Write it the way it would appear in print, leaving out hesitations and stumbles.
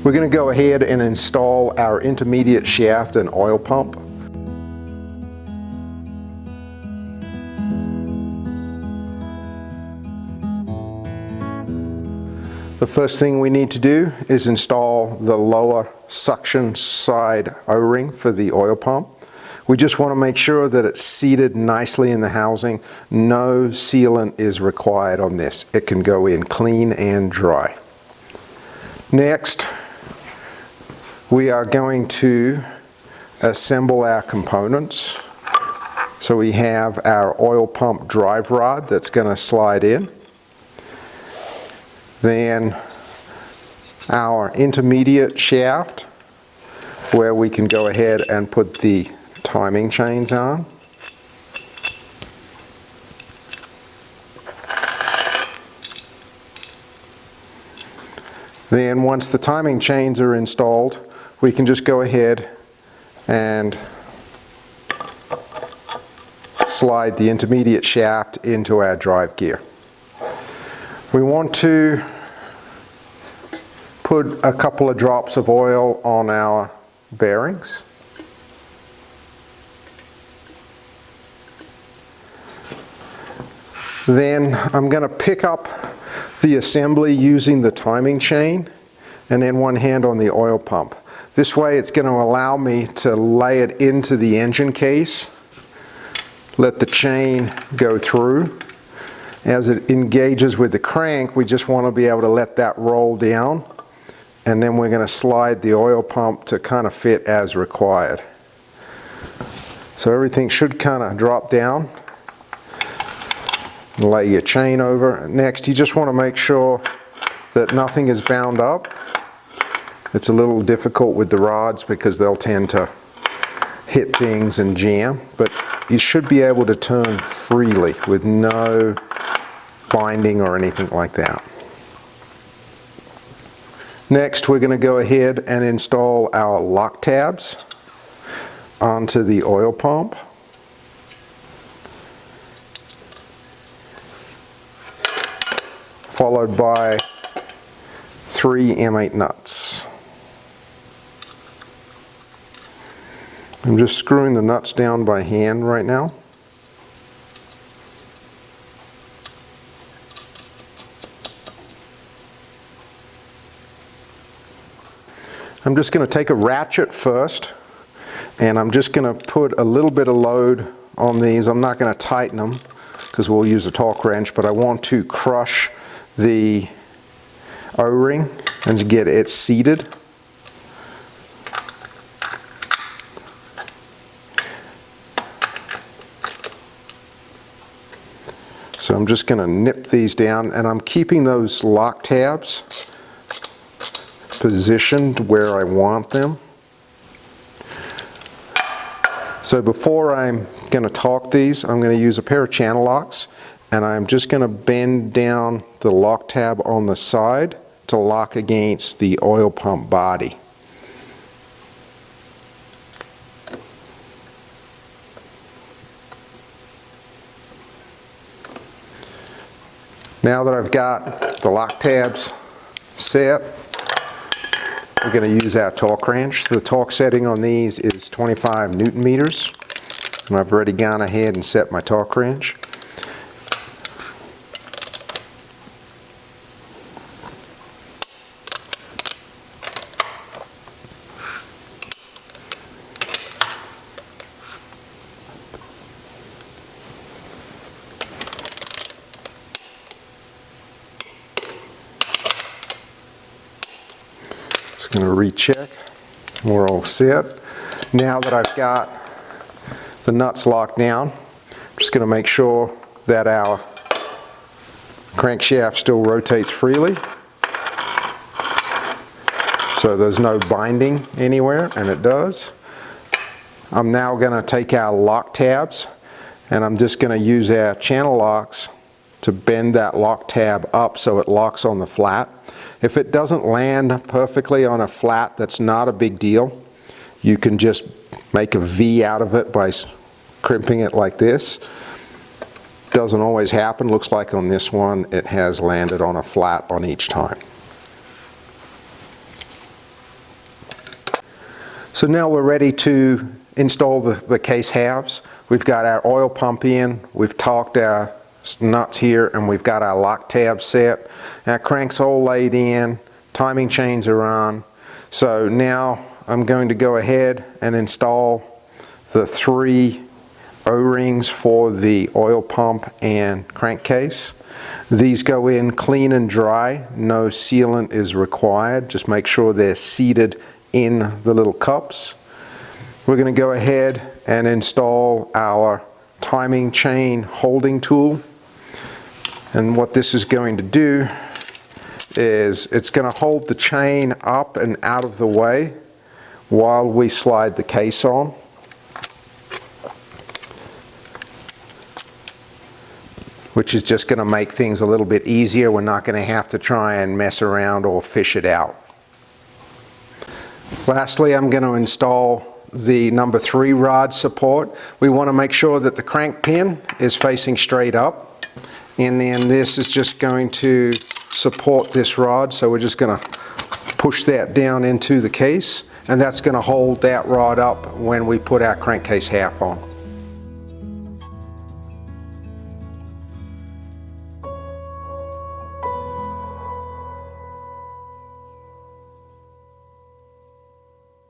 We're going to go ahead and install our intermediate shaft and oil pump. The first thing we need to do is install the lower suction side O-ring for the oil pump. We just want to make sure that it's seated nicely in the housing. No sealant is required on this. It can go in clean and dry. Next, we are going to assemble our components. So we have our oil pump drive rod that's going to slide in. Then our intermediate shaft, where we can go ahead and put the timing chains on. Then once the timing chains are installed, we can just go ahead and slide the intermediate shaft into our drive gear. We want to put a couple of drops of oil on our bearings. Then I'm going to pick up the assembly using the timing chain and then one hand on the oil pump. This way it's going to allow me to lay it into the engine case, let the chain go through. As it engages with the crank, we just want to be able to let that roll down, and then we're going to slide the oil pump to kind of fit as required. So everything should kind of drop down. Lay your chain over. Next, you just want to make sure that nothing is bound up. It's a little difficult with the rods because they'll tend to hit things and jam, but you should be able to turn freely with no binding or anything like that. Next, we're going to go ahead and install our lock tabs onto the oil pump. Followed by 3 M8 nuts. I'm just screwing the nuts down by hand right now. I'm just going to take a ratchet first, and I'm just going to put a little bit of load on these. I'm not going to tighten them because we'll use a torque wrench, but I want to crush the O-ring and get it seated. So I'm just going to nip these down, and I'm keeping those lock tabs positioned where I want them. So before I'm going to torque these, I'm going to use a pair of channel locks, and I'm just going to bend down the lock tab on the side to lock against the oil pump body. Now that I've got the lock tabs set, we're going to use our torque wrench. The torque setting on these is 25 Newton meters, and I've already gone ahead and set my torque wrench. Just going to recheck. We're all set. Now that I've got the nuts locked down, I'm just going to make sure that our crankshaft still rotates freely, so there's no binding anywhere, and it does. I'm now going to take our lock tabs, and I'm just going to use our channel locks to bend that lock tab up so it locks on the flat. If it doesn't land perfectly on a flat, that's not a big deal. You can just make a V out of it by crimping it like this. Doesn't always happen. Looks like on this one it has landed on a flat on each time. So now we're ready to install the case halves. We've got our oil pump in, we've torqued our nuts here, and we've got our lock tab set. Our crank's all laid in, timing chains are on. So now I'm going to go ahead and install the 3 O-rings for the oil pump and crankcase. These go in clean and dry, no sealant is required. Just make sure they're seated in the little cups. We're going to go ahead and install our timing chain holding tool. And what this is going to do is it's going to hold the chain up and out of the way while we slide the case on. Which is just going to make things a little bit easier. We're not going to have to try and mess around or fish it out. Lastly, I'm going to install the number 3 rod support. We want to make sure that the crank pin is facing straight up, and then this is just going to support this rod, so we're just going to push that down into the case, and that's going to hold that rod up when we put our crankcase half on.